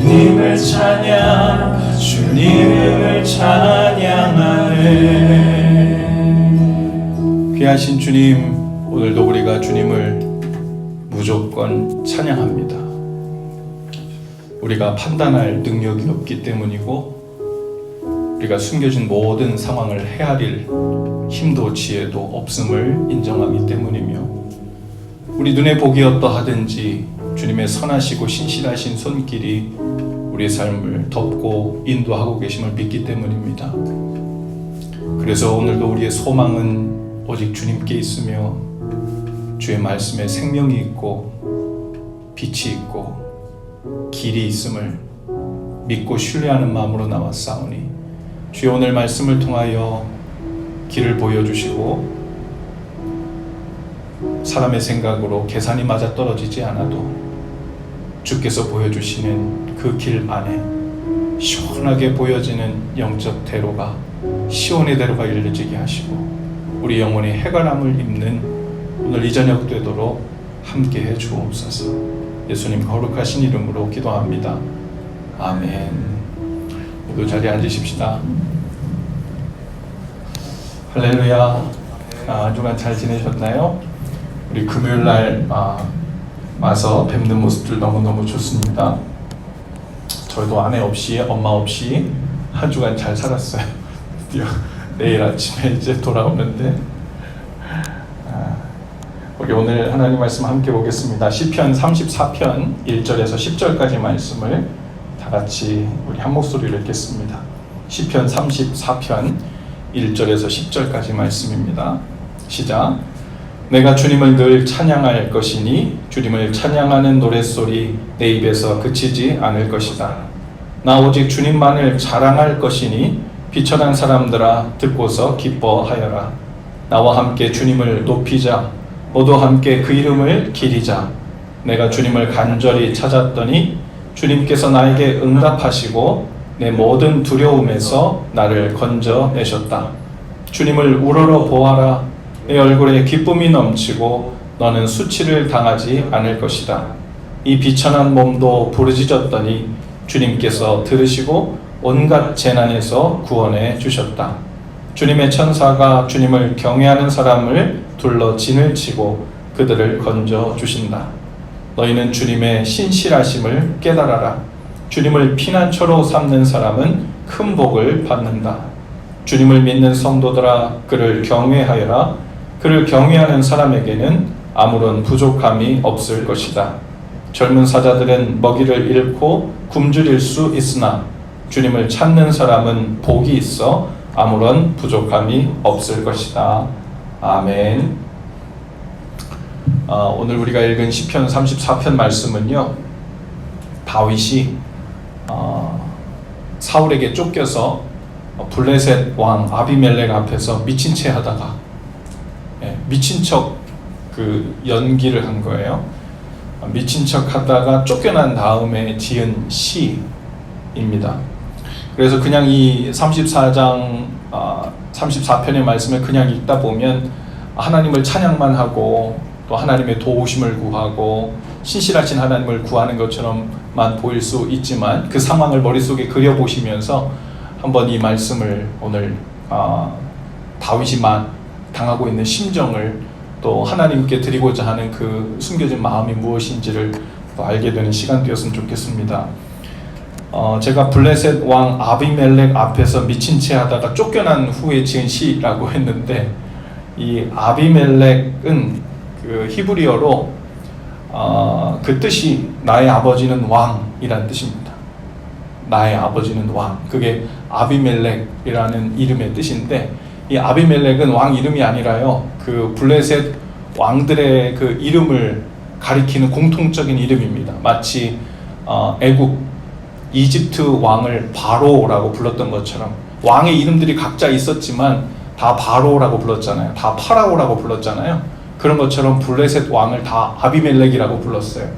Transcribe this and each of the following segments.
주님을 찬양, 주님을 찬양하네. 귀하신 주님, 오늘도 우리가 주님을 무조건 찬양합니다. 우리가 판단할 능력이 없기 때문이고, 우리가 숨겨진 모든 상황을 헤아릴 힘도 지혜도 없음을 인정하기 때문이며, 우리 눈에 보기 어떠하든지 주님의 선하시고 신실하신 손길이 우리의 삶을 덮고 인도하고 계심을 믿기 때문입니다. 그래서 오늘도 우리의 소망은 오직 주님께 있으며, 주의 말씀에 생명이 있고 빛이 있고 길이 있음을 믿고 신뢰하는 마음으로 나왔사오니, 주의 오늘 말씀을 통하여 길을 보여주시고, 사람의 생각으로 계산이 맞아떨어지지 않아도 주께서 보여주시는 그 길 안에 시원하게 보여지는 영적 대로가, 시온의 대로가 열려지게 하시고, 우리 영혼이 해갈함을 입는 오늘 이 저녁 되도록 함께해 주옵소서. 예수님 거룩하신 이름으로 기도합니다. 아멘. 모두 자리에 앉으십시다. 할렐루야. 한 주간 잘 지내셨나요? 우리 금요일날 와서 뵙는 모습들 너무너무 좋습니다. 저희도 아내 없이, 엄마 없이 한 주간 잘 살았어요. 드디어 내일 아침에 이제 돌아오는데, 우리 오늘 하나님 말씀 함께 보겠습니다. 시편 34편 1절에서 10절까지 말씀을 다 같이 우리 한 목소리로 읽겠습니다. 시편 34편 1절에서 10절까지 말씀입니다. 시작. 내가 주님을 늘 찬양할 것이니 주님을 찬양하는 노랫소리 내 입에서 그치지 않을 것이다. 나 오직 주님만을 자랑할 것이니 비천한 사람들아 듣고서 기뻐하여라. 나와 함께 주님을 높이자. 모두 함께 그 이름을 기리자. 내가 주님을 간절히 찾았더니 주님께서 나에게 응답하시고 내 모든 두려움에서 나를 건져내셨다. 주님을 우러러 보아라. 내 얼굴에 기쁨이 넘치고 너는 수치를 당하지 않을 것이다. 이 비천한 몸도 부르짖었더니 주님께서 들으시고 온갖 재난에서 구원해 주셨다. 주님의 천사가 주님을 경외하는 사람을 둘러 진을 치고 그들을 건져 주신다. 너희는 주님의 신실하심을 깨달아라. 주님을 피난처로 삼는 사람은 큰 복을 받는다. 주님을 믿는 성도들아 그를 경외하여라. 그를 경외하는 사람에게는 아무런 부족함이 없을 것이다. 젊은 사자들은 먹이를 잃고 굶주릴 수 있으나 주님을 찾는 사람은 복이 있어 아무런 부족함이 없을 것이다. 아멘. 오늘 우리가 읽은 시편 34편 말씀은요, 다윗이 사울에게 쫓겨서 블레셋 왕 아비멜렉 앞에서 미친 채 하다가 미친 척 연기를 한 거예요. 미친 척 하다가 쫓겨난 다음에 지은 시입니다. 그래서 그냥 이 34편의 말씀을 그냥 읽다 보면 하나님을 찬양만 하고 또 하나님의 도우심을 구하고 신실하신 하나님을 구하는 것처럼만 보일 수 있지만, 그 상황을 머릿속에 그려보시면서 한번 이 말씀을 오늘 다윗이 당하고 있는 심정을, 또 하나님께 드리고자 하는 그 숨겨진 마음이 무엇인지를 또 알게 되는 시간 되었으면 좋겠습니다. 제가 블레셋 왕 아비멜렉 앞에서 미친 채 하다가 쫓겨난 후에 지은 시라고 했는데, 이 아비멜렉은 그 히브리어로 그 뜻이 나의 아버지는 왕이란 뜻입니다. 나의 아버지는 왕. 그게 아비멜렉이라는 이름의 뜻인데, 이 아비멜렉은 왕 이름이 아니라요, 그 블레셋 왕들의 그 이름을 가리키는 공통적인 이름입니다. 마치 애국 이집트 왕을 바로라고 불렀던 것처럼, 왕의 이름들이 각자 있었지만 다 바로라고 불렀잖아요. 다 파라오라고 불렀잖아요. 그런 것처럼 블레셋 왕을 다 아비멜렉이라고 불렀어요.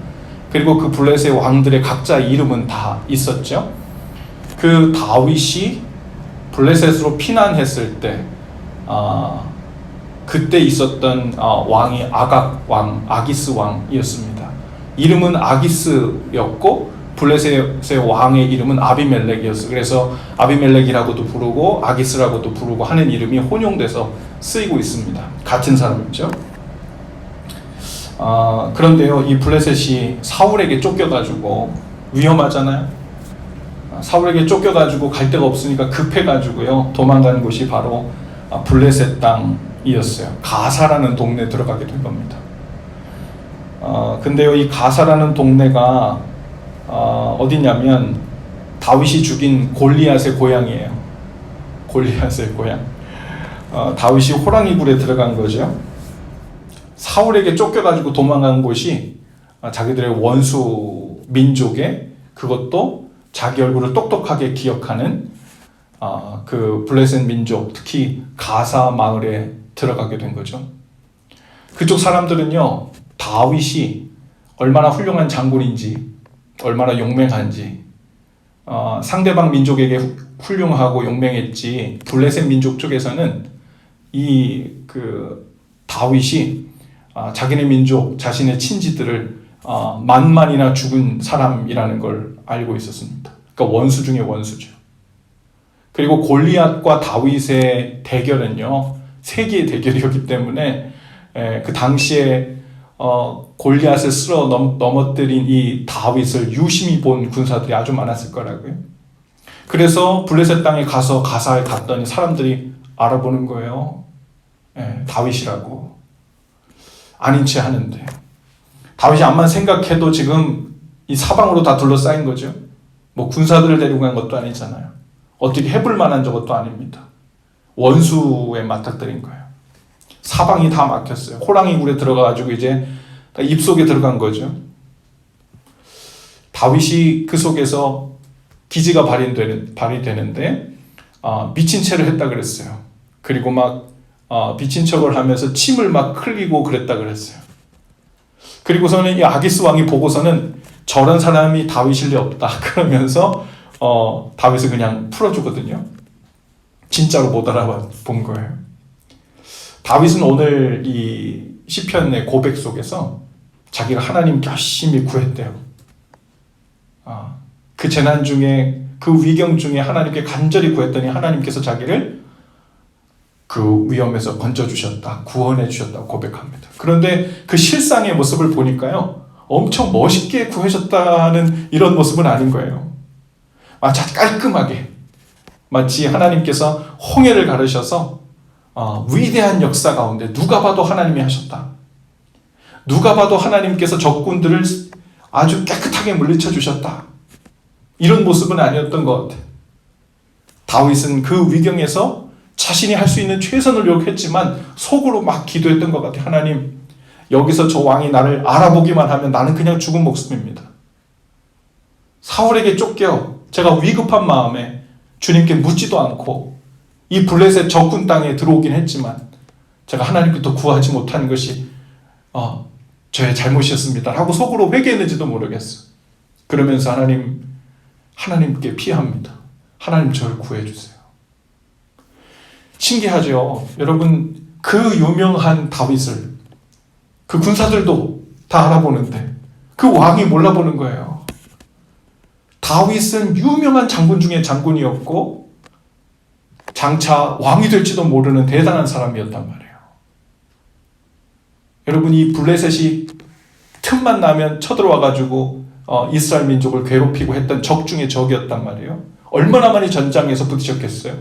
그리고 그 블레셋 왕들의 각자 이름은 다 있었죠. 그 다윗이 블레셋으로 피난했을 때 그때 있었던 왕이 아각 왕, 아기스 왕이었습니다. 이름은 아기스였고 블레셋의 왕의 이름은 아비멜렉이었어요. 그래서 아비멜렉이라고도 부르고 아기스라고도 부르고 하는 이름이 혼용돼서 쓰이고 있습니다. 같은 사람이죠. 그런데요, 이 블레셋이 사울에게 쫓겨가지고 위험하잖아요. 사울에게 쫓겨가지고 갈 데가 없으니까 급해가지고요 도망가는 곳이 바로 블레셋 땅이었어요. 가사라는 동네에 들어가게 된 겁니다. 근데요, 이 가사라는 동네가 어디냐면 다윗이 죽인 골리앗의 고향이에요. 골리앗의 고향. 다윗이 호랑이 굴에 들어간 거죠. 사울에게 쫓겨가지고 도망간 곳이 자기들의 원수 민족의, 그것도 자기 얼굴을 똑똑하게 기억하는 그 블레셋 민족, 특히 가사 마을에 들어가게 된 거죠. 그쪽 사람들은요, 다윗이 얼마나 훌륭한 장군인지, 얼마나 용맹한지, 상대방 민족에게 훌륭하고 용맹했지, 블레셋 민족 쪽에서는 다윗이 자기네 민족, 자신의 친지들을 만만이나 죽은 사람이라는 걸 알고 있었습니다. 그러니까 원수 중에 원수죠. 그리고 골리앗과 다윗의 대결은요, 세계의 대결이었기 때문에 그 당시에 골리앗을 쓸어 넘어뜨린 이 다윗을 유심히 본 군사들이 아주 많았을 거라고요. 그래서 블레셋 땅에 가서 가사에 갔더니 사람들이 알아보는 거예요. 다윗이라고. 아닌 채 하는데, 다윗이 암만 생각해도 지금 이 사방으로 다 둘러싸인 거죠. 뭐 군사들을 데리고 간 것도 아니잖아요. 어떻게 해볼 만한 것도 아닙니다. 원수에 맞닥뜨린 거예요. 사방이 다 막혔어요. 호랑이 굴에 들어가가지고 이제 입속에 들어간 거죠. 다윗이 그 속에서 기지가 발휘되는데 미친 채를 했다 그랬어요. 그리고 막 미친 척을 하면서 침을 막 흘리고 그랬다 그랬어요. 그리고서는 이 아기스 왕이 보고서는 저런 사람이 다윗일 리 없다 그러면서 다윗을 그냥 풀어주거든요. 진짜로 못 알아본 거예요. 다윗은 오늘 이 시편의 고백 속에서 자기가 하나님께 열심히 구했대요. 그 재난 중에, 그 위경 중에 하나님께 간절히 구했더니 하나님께서 자기를 그 위험에서 건져주셨다, 구원해 주셨다고 고백합니다. 그런데 그 실상의 모습을 보니까요, 엄청 멋있게 구해줬다는 이런 모습은 아닌 거예요. 마치 깔끔하게, 마치 하나님께서 홍해를 가르셔서 위대한 역사 가운데 누가 봐도 하나님이 하셨다, 누가 봐도 하나님께서 적군들을 아주 깨끗하게 물리쳐 주셨다, 이런 모습은 아니었던 것 같아요. 다윗은 그 위경에서 자신이 할 수 있는 최선을 요구했지만 속으로 막 기도했던 것 같아요. 하나님, 여기서 저 왕이 나를 알아보기만 하면 나는 그냥 죽은 목숨입니다. 사울에게 쫓겨 제가 위급한 마음에 주님께 묻지도 않고 이 블레셋 적군 땅에 들어오긴 했지만 제가 하나님께부터 구하지 못한 것이 저의 잘못이었습니다 하고 속으로 회개했는지도 모르겠어요. 그러면서 하나님께 피합니다. 하나님, 저를 구해주세요. 신기하죠? 여러분, 그 유명한 다윗을 그 군사들도 다 알아보는데 그 왕이 몰라보는 거예요. 다윗은 유명한 장군 중에 장군이었고 장차 왕이 될지도 모르는 대단한 사람이었단 말이에요. 여러분, 이 블레셋이 틈만 나면 쳐들어와가지고 이스라엘 민족을 괴롭히고 했던 적 중에 적이었단 말이에요. 얼마나 많이 전장에서 부딪혔겠어요.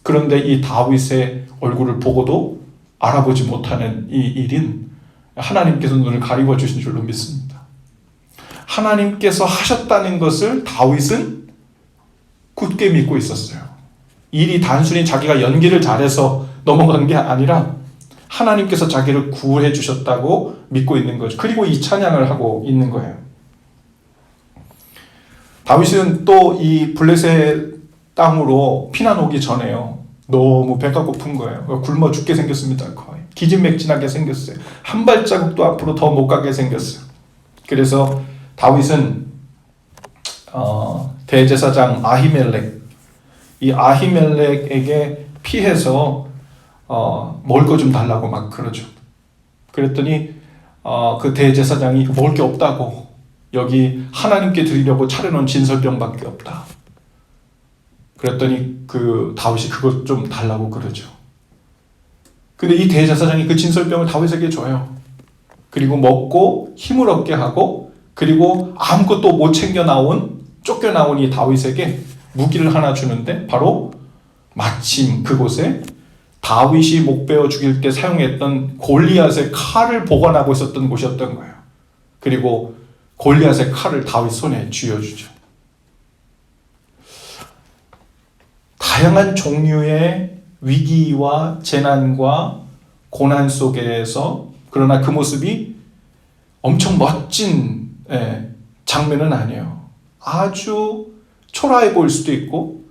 그런데 이 다윗의 얼굴을 보고도 알아보지 못하는 이 일인 하나님께서 눈을 가리워 주신 줄로 믿습니다. 하나님께서 하셨다는 것을 다윗은 굳게 믿고 있었어요. 일이 단순히 자기가 연기를 잘해서 넘어간 게 아니라 하나님께서 자기를 구해 주셨다고 믿고 있는 거죠. 그리고 이 찬양을 하고 있는 거예요. 다윗은 또 이 블레셋 땅으로 피난 오기 전에요, 너무 배가 고픈 거예요. 굶어 죽게 생겼습니다. 거의 기진맥진하게 생겼어요. 한 발자국도 앞으로 더 못 가게 생겼어요. 그래서 다윗은 대제사장 아히멜렉, 이 아히멜렉에게 피해서 먹을 거 좀 달라고 막 그러죠. 그랬더니 그 대제사장이 먹을 게 없다고 여기 하나님께 드리려고 차려놓은 진설병밖에 없다. 그랬더니 그 다윗이 그것 좀 달라고 그러죠. 근데 이 대제사장이 그 진설병을 다윗에게 줘요. 그리고 먹고 힘을 얻게 하고, 그리고 아무것도 못 챙겨 쫓겨 나온 이 다윗에게 무기를 하나 주는데, 바로 마침 그곳에 다윗이 목베어 죽일 때 사용했던 골리앗의 칼을 보관하고 있었던 곳이었던 거예요. 그리고 골리앗의 칼을 다윗 손에 쥐어주죠. 다양한 종류의 위기와 재난과 고난 속에서, 그러나 그 모습이 엄청 멋진 장면은 아니에요. 아주 초라해 보일 수도 있고,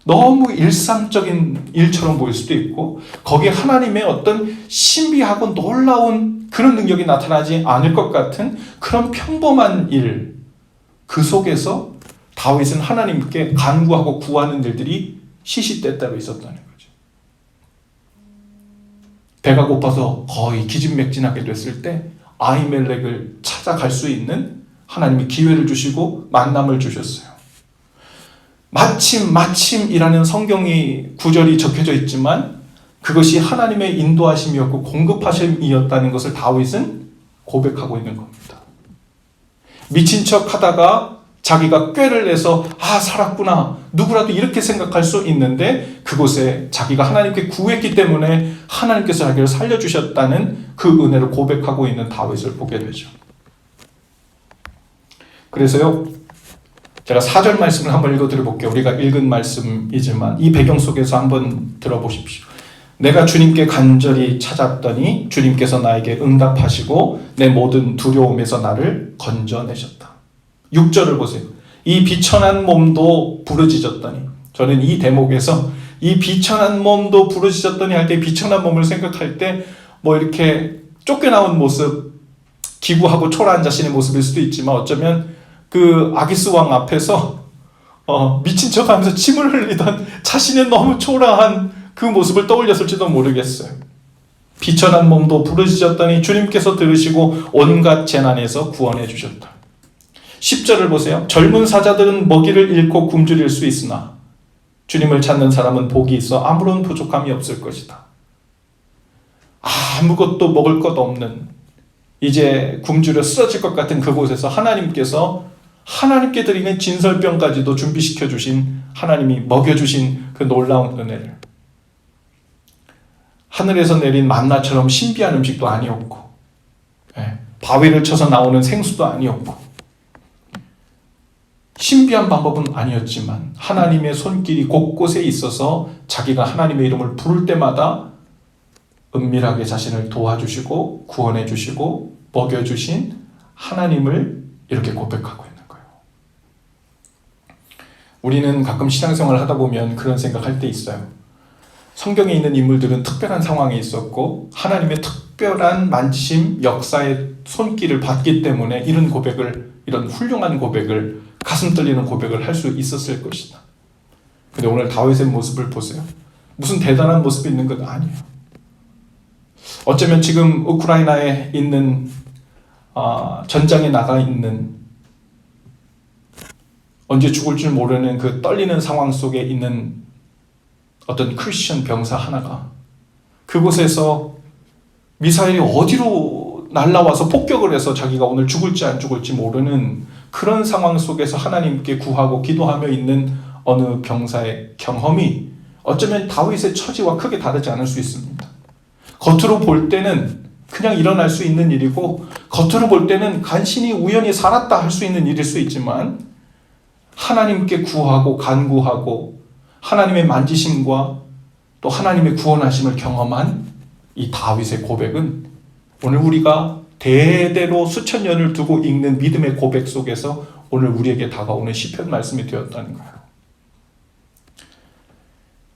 너무 일상적인 일처럼 보일 수도 있고, 거기에 하나님의 어떤 신비하고 놀라운 그런 능력이 나타나지 않을 것 같은 그런 평범한 일, 그 속에서 다윗은 하나님께 간구하고 구하는 일들이 시시때때로 있었다는 거죠. 배가 고파서 거의 기진맥진하게 됐을 때 아히멜렉을 찾아갈 수 있는 하나님이 기회를 주시고 만남을 주셨어요. 마침이라는 성경이 구절이 적혀져 있지만 그것이 하나님의 인도하심이었고 공급하심이었다는 것을 다윗은 고백하고 있는 겁니다. 미친 척 하다가 자기가 꾀를 내서 살았구나, 누구라도 이렇게 생각할 수 있는데, 그곳에 자기가 하나님께 구했기 때문에 하나님께서 자기를 살려주셨다는 그 은혜를 고백하고 있는 다윗을 보게 되죠. 그래서요, 제가 4절 말씀을 한번 읽어드려 볼게요. 우리가 읽은 말씀이지만 이 배경 속에서 한번 들어보십시오. 내가 주님께 간절히 찾았더니 주님께서 나에게 응답하시고 내 모든 두려움에서 나를 건져내셨다. 6절을 보세요. 이 비천한 몸도 부르짖었더니, 저는 이 대목에서 이 비천한 몸도 부르짖었더니 할 때, 비천한 몸을 생각할 때 뭐 이렇게 쫓겨나온 모습, 기구하고 초라한 자신의 모습일 수도 있지만, 어쩌면 그 아기스 왕 앞에서 미친 척하면서 침을 흘리던 자신의 너무 초라한 그 모습을 떠올렸을지도 모르겠어요. 비천한 몸도 부르짖었더니 주님께서 들으시고 온갖 재난에서 구원해 주셨다. 10절을 보세요. 젊은 사자들은 먹이를 잃고 굶주릴 수 있으나 주님을 찾는 사람은 복이 있어 아무런 부족함이 없을 것이다. 아무것도 먹을 것 없는, 이제 굶주려 쓰러질 것 같은 그곳에서 하나님께 드리는 진설병까지도 준비시켜 주신 하나님이 먹여주신 그 놀라운 은혜를, 하늘에서 내린 만나처럼 신비한 음식도 아니었고, 바위를 쳐서 나오는 생수도 아니었고, 신비한 방법은 아니었지만 하나님의 손길이 곳곳에 있어서 자기가 하나님의 이름을 부를 때마다 은밀하게 자신을 도와주시고 구원해 주시고 먹여주신 하나님을 이렇게 고백하고 있는 거예요. 우리는 가끔 신앙생활을 하다 보면 그런 생각할 때 있어요. 성경에 있는 인물들은 특별한 상황에 있었고 하나님의 특별한 만지심, 역사의 손길을 받기 때문에 이런 훌륭한 고백을, 가슴 떨리는 고백을 할 수 있었을 것이다. 근데 오늘 다윗의 모습을 보세요. 무슨 대단한 모습이 있는 건 아니에요. 어쩌면 지금 우크라이나에 있는 전장에 나가 있는, 언제 죽을 줄 모르는 그 떨리는 상황 속에 있는 어떤 크리스천 병사 하나가 그곳에서 미사일이 어디로 날라와서 폭격을 해서 자기가 오늘 죽을지 안 죽을지 모르는 그런 상황 속에서 하나님께 구하고 기도하며 있는 어느 병사의 경험이 어쩌면 다윗의 처지와 크게 다르지 않을 수 있습니다. 겉으로 볼 때는 그냥 일어날 수 있는 일이고, 겉으로 볼 때는 간신히 우연히 살았다 할 수 있는 일일 수 있지만, 하나님께 구하고 간구하고 하나님의 만지심과 또 하나님의 구원하심을 경험한 이 다윗의 고백은 오늘 우리가 대대로 수천 년을 두고 읽는 믿음의 고백 속에서 오늘 우리에게 다가오는 시편 말씀이 되었다는 거예요.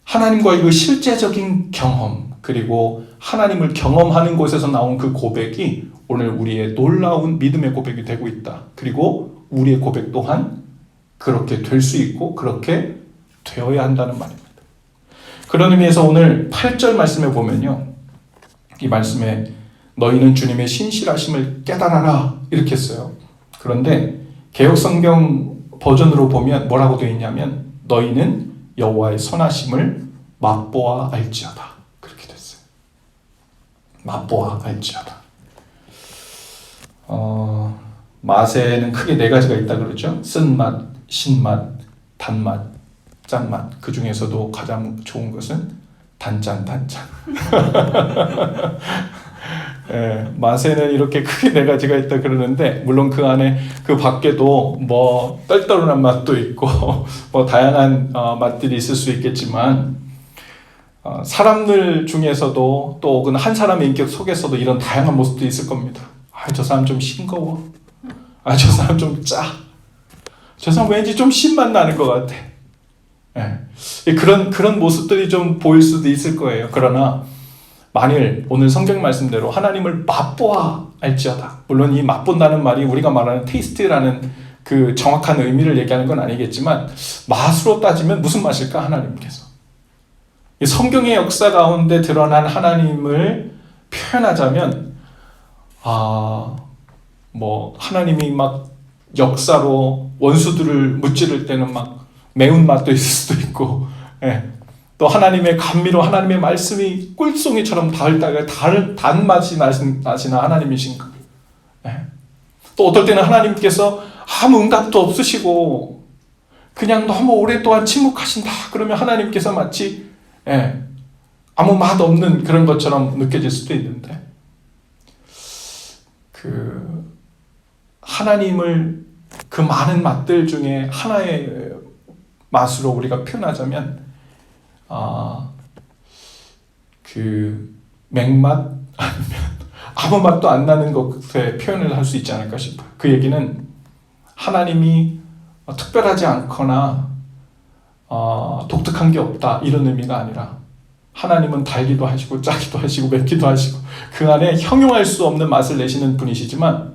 하나님과의 그 실제적인 경험, 그리고 하나님을 경험하는 곳에서 나온 그 고백이 오늘 우리의 놀라운 믿음의 고백이 되고 있다. 그리고 우리의 고백 또한 그렇게 될 수 있고 그렇게 되어야 한다는 말입니다. 그런 의미에서 오늘 8절 말씀에 보면요, 이 말씀에 너희는 주님의 신실하심을 깨달아라 이렇게 했어요. 그런데 개역성경 버전으로 보면 뭐라고 되어 있냐면 너희는 여호와의 선하심을 맛보아 알지어다. 그렇게 됐어요. 맛보아 알지어다. 맛에는 크게 네 가지가 있다 그러죠. 쓴맛, 신맛, 단맛, 짠맛. 그 중에서도 가장 좋은 것은 단짠. 예, 맛에는 이렇게 크게 네 가지가 있다 그러는데 물론 그 안에 그 밖에도 뭐 떨떠름한 맛도 있고 뭐 다양한 맛들이 있을 수 있겠지만 사람들 중에서도 또 혹은 한 사람의 인격 속에서도 이런 다양한 모습도 있을 겁니다. 저 사람 좀 싱거워. 저 사람 좀 짜. 저 사람 왠지 좀 신맛 나는 것 같아. 예. 그런 모습들이 좀 보일 수도 있을 거예요. 그러나 만일 오늘 성경 말씀대로 하나님을 맛보아 알지어다. 물론 이 맛본다는 말이 우리가 말하는 테이스트라는 그 정확한 의미를 얘기하는 건 아니겠지만 맛으로 따지면 무슨 맛일까? 하나님께서. 이 성경의 역사 가운데 드러난 하나님을 표현하자면 뭐 하나님이 막 역사로 원수들을 무찌를 때는 막 매운맛도 있을 수도 있고 또 하나님의 감미로 하나님의 말씀이 꿀송이처럼 단맛이 나시는 하나님이신가. 또 어떨 때는 하나님께서 아무 응답도 없으시고 그냥 너무 오랫동안 침묵하신다. 그러면 하나님께서 마치 아무 맛 없는 그런 것처럼 느껴질 수도 있는데 하나님을 그 많은 맛들 중에 하나의 맛으로 우리가 표현하자면 그 맹맛 아니면 아무 맛도 안 나는 것에 표현을 할 수 있지 않을까 싶어요. 그 얘기는 하나님이 특별하지 않거나 독특한 게 없다 이런 의미가 아니라 하나님은 달기도 하시고 짜기도 하시고 맵기도 하시고 그 안에 형용할 수 없는 맛을 내시는 분이시지만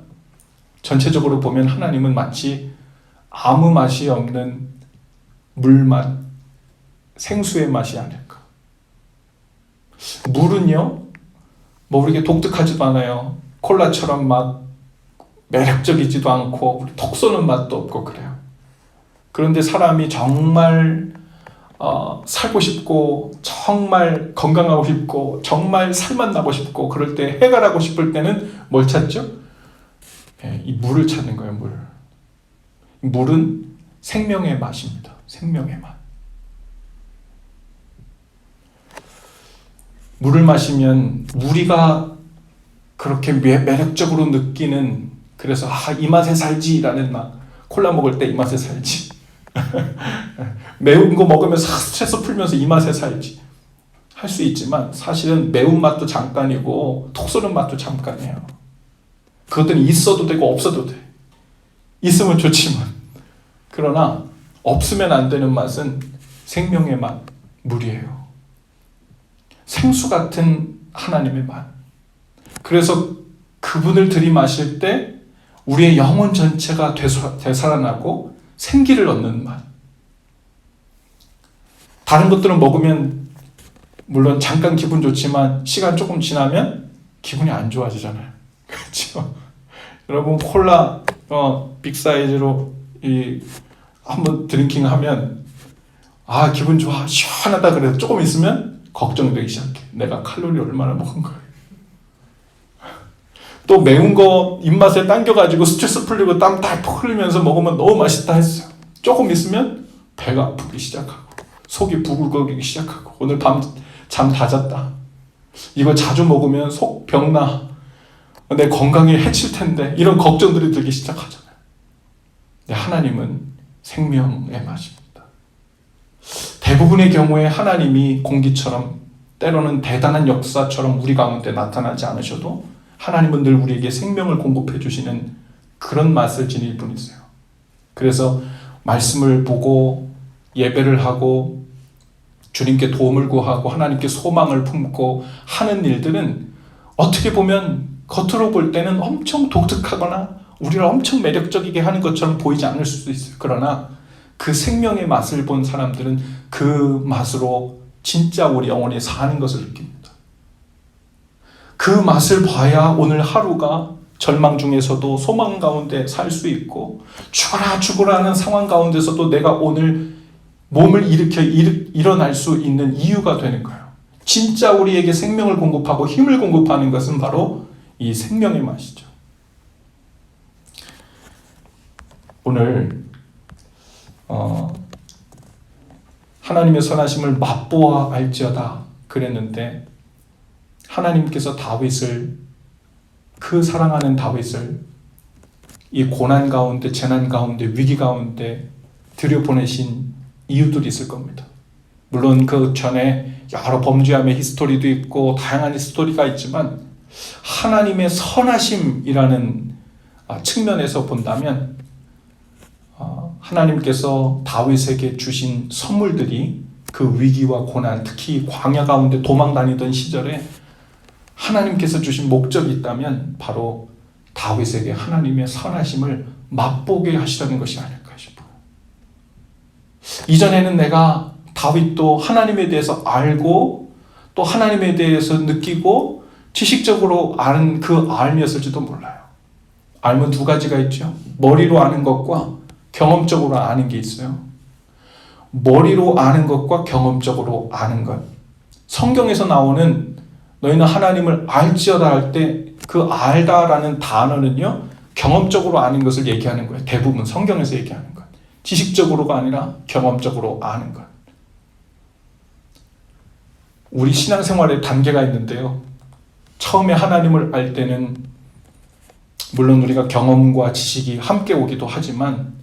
전체적으로 보면 하나님은 마치 아무 맛이 없는 물맛, 생수의 맛이 아닐까. 물은요, 뭐 우리게 독특하지도 않아요. 콜라처럼 막 매력적이지도 않고 톡 쏘는 맛도 없고 그래요. 그런데 사람이 정말 살고 싶고 정말 건강하고 싶고 정말 살만 나고 싶고 그럴 때 해결하고 싶을 때는 뭘 찾죠? 이 물을 찾는 거예요. 물은 생명의 맛입니다. 생명의 맛. 물을 마시면 우리가 그렇게 매력적으로 느끼는 그래서 이 맛에 살지라는 막 콜라 먹을 때 이 맛에 살지 매운 거 먹으면서 스트레스 풀면서 이 맛에 살지 할 수 있지만 사실은 매운맛도 잠깐이고 톡 쏘는 맛도 잠깐이에요. 그것들은 있어도 되고 없어도 돼. 있으면 좋지만 그러나 없으면 안 되는 맛은 생명의 맛, 물이에요. 생수 같은 하나님의 맛. 그래서 그분을 들이마실 때 우리의 영혼 전체가 되살아나고 생기를 얻는 맛. 다른 것들은 먹으면 물론 잠깐 기분 좋지만 시간 조금 지나면 기분이 안 좋아지잖아요. 그렇죠? 여러분 콜라 빅사이즈로 한번 드링킹하면 기분 좋아 시원하다 그래서 조금 있으면 걱정되기 시작해. 내가 칼로리 얼마나 먹은 거야. 또 매운 거 입맛에 당겨가지고 스트레스 풀리고 땀 달푹 흘리면서 먹으면 너무 맛있다 했어요. 조금 있으면 배가 아프기 시작하고 속이 부글거리기 시작하고 오늘 밤 잠 다 잤다. 이거 자주 먹으면 속 병나. 내 건강에 해칠 텐데 이런 걱정들이 들기 시작하잖아요. 하나님은 생명의 맛입니다. 대부분의 경우에 하나님이 공기처럼 때로는 대단한 역사처럼 우리 가운데 나타나지 않으셔도 하나님은 늘 우리에게 생명을 공급해 주시는 그런 맛을 지닐 분이세요. 그래서 말씀을 보고 예배를 하고 주님께 도움을 구하고 하나님께 소망을 품고 하는 일들은 어떻게 보면 겉으로 볼 때는 엄청 독특하거나 우리를 엄청 매력적이게 하는 것처럼 보이지 않을 수도 있어요. 그러나 그 생명의 맛을 본 사람들은 그 맛으로 진짜 우리 영혼이 사는 것을 느낍니다. 그 맛을 봐야 오늘 하루가 절망 중에서도 소망 가운데 살 수 있고, 죽어라 죽어라 하는 상황 가운데서도 내가 오늘 몸을 일어날 수 있는 이유가 되는 거예요. 진짜 우리에게 생명을 공급하고 힘을 공급하는 것은 바로 이 생명의 맛이죠. 오늘 하나님의 선하심을 맛보아 알지어다 그랬는데, 하나님께서 다윗을, 그 사랑하는 다윗을 이 고난 가운데, 재난 가운데, 위기 가운데 들여보내신 이유들이 있을 겁니다. 물론 그 전에 여러 범죄함의 히스토리도 있고 다양한 히스토리가 있지만, 하나님의 선하심이라는 측면에서 본다면 하나님께서 다윗에게 주신 선물들이, 그 위기와 고난, 특히 광야 가운데 도망 다니던 시절에 하나님께서 주신 목적이 있다면 바로 다윗에게 하나님의 선하심을 맛보게 하시려는 것이 아닐까 싶어요. 이전에는 내가 다윗도 하나님에 대해서 알고 또 하나님에 대해서 느끼고 지식적으로 아는 그 알미였을지도 몰라요. 알면 두 가지가 있죠. 머리로 아는 것과 경험적으로 아는 게 있어요. 머리로 아는 것과 경험적으로 아는 것. 성경에서 나오는 너희는 하나님을 알지어다 할 때 그 알다라는 단어는요, 경험적으로 아는 것을 얘기하는 거예요. 대부분 성경에서 얘기하는 것. 지식적으로가 아니라 경험적으로 아는 것. 우리 신앙생활에 단계가 있는데요. 처음에 하나님을 알 때는 물론 우리가 경험과 지식이 함께 오기도 하지만,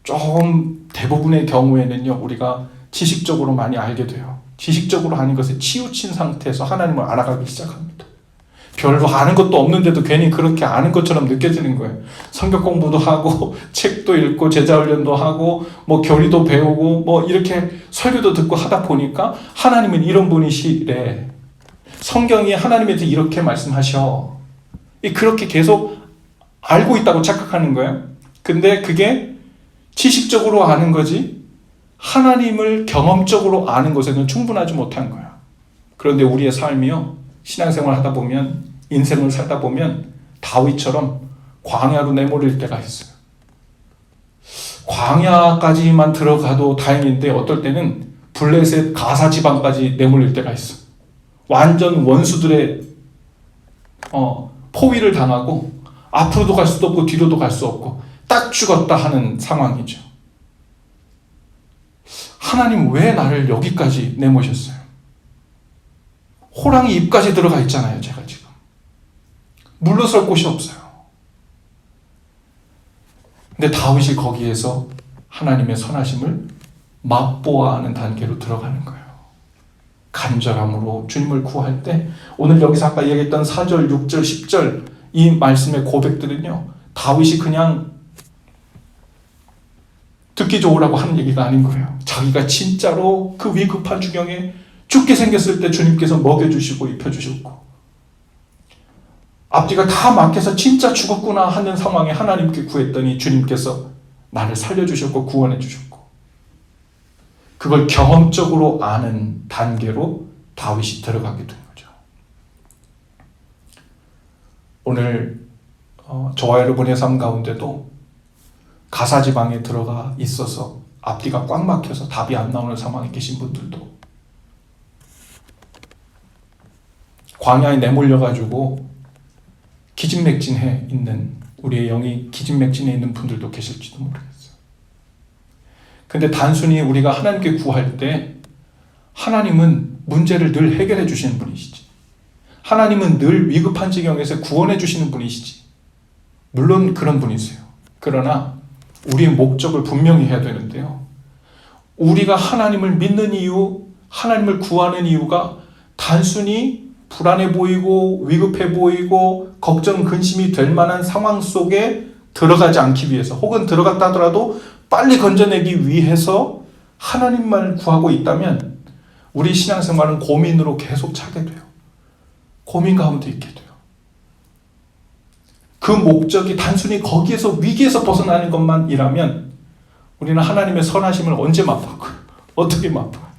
좀 대부분의 경우에는요, 우리가 지식적으로 많이 알게 돼요. 지식적으로 아는 것에 치우친 상태에서 하나님을 알아가기 시작합니다. 별로 아는 것도 없는데도 괜히 그렇게 아는 것처럼 느껴지는 거예요. 성경 공부도 하고 책도 읽고 제자훈련도 하고 뭐 교리도 배우고 뭐 이렇게 설교도 듣고 하다 보니까 하나님은 이런 분이시래. 성경이 하나님에 대해 이렇게 말씀하셔. 그렇게 계속 알고 있다고 착각하는 거예요. 근데 그게 지식적으로 아는 거지 하나님을 경험적으로 아는 것에는 충분하지 못한 거야. 그런데 우리의 삶이요, 신앙생활 하다 보면, 인생을 살다 보면 다윗처럼 광야로 내몰릴 때가 있어요. 광야까지만 들어가도 다행인데 어떨 때는 블레셋 가사 지방까지 내몰릴 때가 있어. 완전 원수들의 포위를 당하고 앞으로도 갈 수도 없고 뒤로도 갈 수 없고 딱 죽었다 하는 상황이죠. 하나님 왜 나를 여기까지 내모셨어요? 호랑이 입까지 들어가 있잖아요, 제가 지금. 물러설 곳이 없어요. 근데 다윗이 거기에서 하나님의 선하심을 맛보아 하는 단계로 들어가는 거예요. 간절함으로 주님을 구할 때, 오늘 여기서 아까 얘기했던 4절, 6절, 10절 이 말씀의 고백들은요, 다윗이 그냥 듣기 좋으라고 하는 얘기가 아닌 거예요. 자기가 진짜로 그 위급한 주경에 죽게 생겼을 때 주님께서 먹여주시고 입혀주셨고, 앞뒤가 다 막혀서 진짜 죽었구나 하는 상황에 하나님께 구했더니 주님께서 나를 살려주셨고 구원해 주셨고, 그걸 경험적으로 아는 단계로 다윗이 들어가게 된 거죠. 오늘 저와 여러분의 삶 가운데도 가사지방에 들어가 있어서 앞뒤가 꽉 막혀서 답이 안 나오는 상황에 계신 분들도, 광야에 내몰려가지고 기진맥진해 있는, 우리의 영이 기진맥진해 있는 분들도 계실지도 모르겠어요. 근데 단순히 우리가 하나님께 구할 때 하나님은 문제를 늘 해결해 주시는 분이시지, 하나님은 늘 위급한 지경에서 구원해 주시는 분이시지, 물론 그런 분이세요. 그러나 우리의 목적을 분명히 해야 되는데요, 우리가 하나님을 믿는 이유, 하나님을 구하는 이유가 단순히 불안해 보이고 위급해 보이고 걱정 근심이 될 만한 상황 속에 들어가지 않기 위해서, 혹은 들어갔다 하더라도 빨리 건져내기 위해서 하나님만 구하고 있다면 우리 신앙생활은 고민으로 계속 차게 돼요. 고민 가운데 있게 돼요. 그 목적이 단순히 거기에서, 위기에서 벗어나는 것만이라면 우리는 하나님의 선하심을 언제 맛보고요? 어떻게 맛보아요?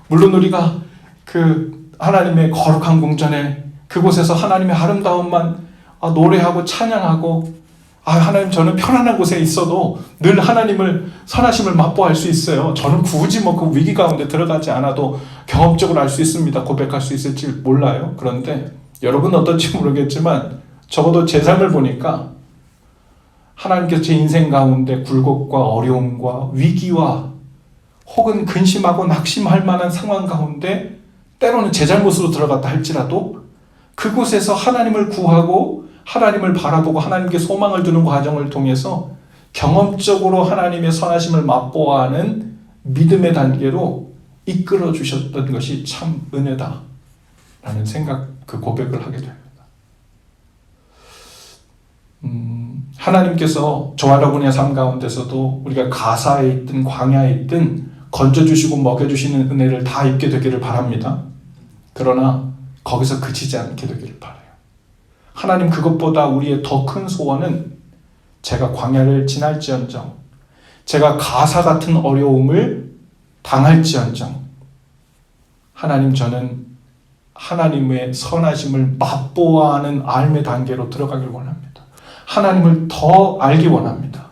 물론 우리가 그 하나님의 거룩한 궁전에 그곳에서 하나님의 아름다움만 노래하고 찬양하고 하나님 저는 편안한 곳에 있어도 늘 하나님을 선하심을 맛보할 수 있어요. 저는 굳이 그 위기 가운데 들어가지 않아도 경험적으로 알 수 있습니다. 고백할 수 있을지 몰라요. 그런데 여러분은 어떨지 모르겠지만 적어도 제 삶을 보니까 하나님께서 제 인생 가운데 굴곡과 어려움과 위기와 혹은 근심하고 낙심할 만한 상황 가운데 때로는 제 잘못으로 들어갔다 할지라도 그곳에서 하나님을 구하고 하나님을 바라보고 하나님께 소망을 두는 과정을 통해서 경험적으로 하나님의 선하심을 맛보아하는 믿음의 단계로 이끌어 주셨던 것이 참 은혜다 라는 생각, 그 고백을 하게 됩니다. 하나님께서 저와 여러분의 삶 가운데서도 우리가 가사에 있든 광야에 있든 건져주시고 먹여주시는 은혜를 다 입게 되기를 바랍니다. 그러나 거기서 그치지 않게 되기를 바라요. 하나님 그것보다 우리의 더 큰 소원은 제가 광야를 지날지언정, 제가 가사 같은 어려움을 당할지언정, 하나님 저는 하나님의 선하심을 맛보아하는 삶의 단계로 들어가길 원합니다. 하나님을 더 알기 원합니다.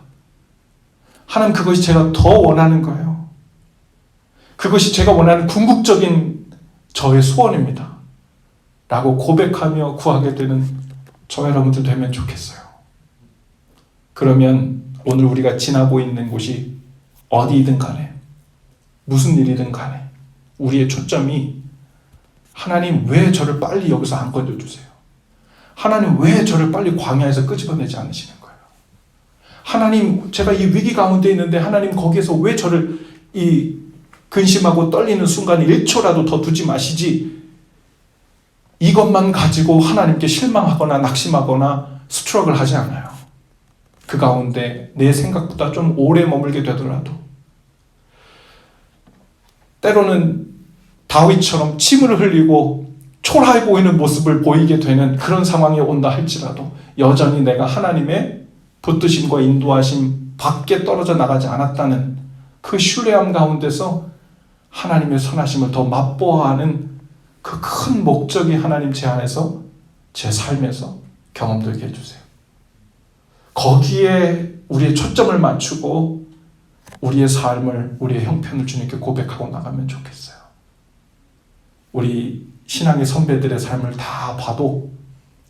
하나님 그것이 제가 더 원하는 거예요. 그것이 제가 원하는 궁극적인 저의 소원입니다. 라고 고백하며 구하게 되는 저 여러분들 되면 좋겠어요. 그러면 오늘 우리가 지나고 있는 곳이 어디이든 간에 무슨 일이든 간에 우리의 초점이 하나님 왜 저를 빨리 여기서 안 건져주세요? 하나님 왜 저를 빨리 광야에서 끄집어내지 않으시는 거예요? 하나님 제가 이 위기 가운데 있는데 하나님 거기에서 왜 저를 이 근심하고 떨리는 순간 1초라도 더 두지 마시지? 이것만 가지고 하나님께 실망하거나 낙심하거나 스트럭을 하지 않아요. 그 가운데 내 생각보다 좀 오래 머물게 되더라도 때로는 다윗처럼 침을 흘리고 초라해 보이는 모습을 보이게 되는 그런 상황이 온다 할지라도 여전히 내가 하나님의 붙드심과 인도하심 밖에 떨어져 나가지 않았다는 그 신뢰함 가운데서 하나님의 선하심을 더 맛보아하는 그 큰 목적이 하나님 제 안에서 제 삶에서 경험되게 해주세요. 거기에 우리의 초점을 맞추고 우리의 삶을, 우리의 형편을 주님께 고백하고 나가면 좋겠어요. 우리 신앙의 선배들의 삶을 다 봐도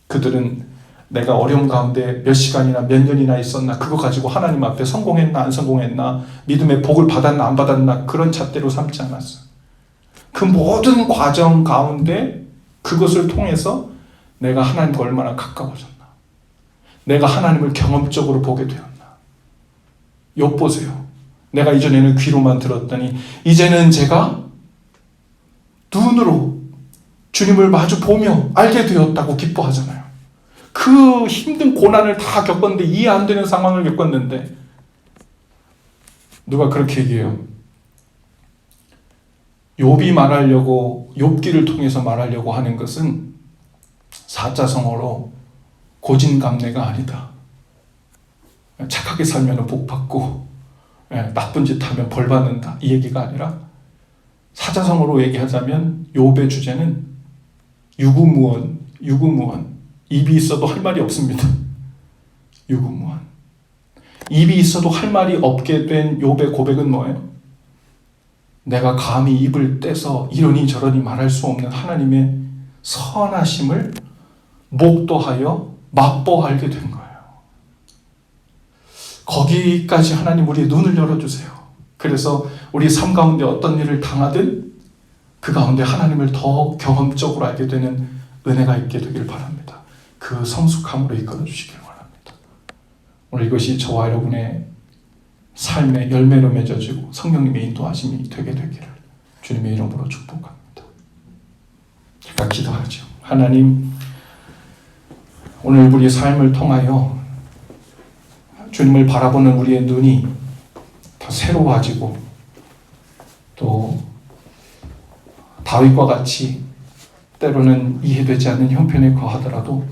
그들은 내가 어려움 가운데 몇 시간이나 몇 년이나 있었나, 그거 가지고 하나님 앞에 성공했나 안 성공했나, 믿음의 복을 받았나 안 받았나, 그런 잣대로 삼지 않았어요. 그 모든 과정 가운데 그것을 통해서 내가 하나님과 얼마나 가까워졌나, 내가 하나님을 경험적으로 보게 되었나. 욥 보세요. 내가 이전에는 귀로만 들었더니 이제는 제가 눈으로 주님을 마주 보며 알게 되었다고 기뻐하잖아요. 그 힘든 고난을 다 겪었는데, 이해 안 되는 상황을 겪었는데 누가 그렇게 얘기해요. 욥이 말하려고, 욥기를 통해서 말하려고 하는 것은 사자성어로 고진감래가 아니다. 착하게 살면 복 받고 나쁜 짓 하면 벌 받는다, 이 얘기가 아니라 사자성어로 얘기하자면 욥의 주제는 유구무원. 입이 있어도 할 말이 없습니다. 유구무원. 입이 있어도 할 말이 없게 된 욥의 고백은 뭐예요? 내가 감히 입을 떼서 이러니 저러니 말할 수 없는 하나님의 선하심을 목도하여 맛보알게 된 거예요. 거기까지 하나님 우리의 눈을 열어주세요. 그래서 우리 삶 가운데 어떤 일을 당하든 그 가운데 하나님을 더 경험적으로 알게 되는 은혜가 있게 되길 바랍니다. 그 성숙함으로 이끌어 주시길 원합니다. 오늘 이것이 저와 여러분의 삶의 열매로 맺어지고 성령님의 인도하심이 되게 되기를 주님의 이름으로 축복합니다. 제가 기도하죠. 하나님, 오늘 우리의 삶을 통하여 주님을 바라보는 우리의 눈이 더 새로워지고, 또 다윗과 같이 때로는 이해되지 않는 형편에 거하더라도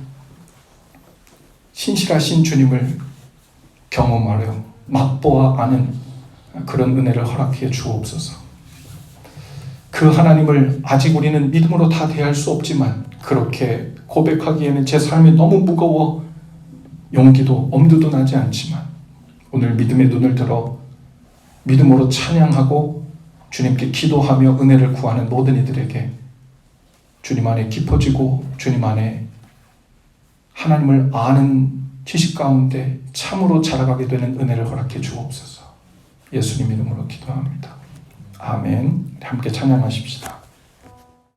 신실하신 주님을 경험하려 맛보아 아는 그런 은혜를 허락해 주옵소서. 그 하나님을 아직 우리는 믿음으로 다 대할 수 없지만 그렇게 고백하기에는 제 삶이 너무 무거워 용기도 엄두도 나지 않지만 오늘 믿음의 눈을 들어 믿음으로 찬양하고 주님께 기도하며 은혜를 구하는 모든 이들에게 주님 안에 깊어지고 주님 안에 하나님을 아는 지식 가운데 참으로 자라가게 되는 은혜를 허락해 주옵소서. 예수님 이름으로 기도합니다. 아멘. 함께 찬양하십시다.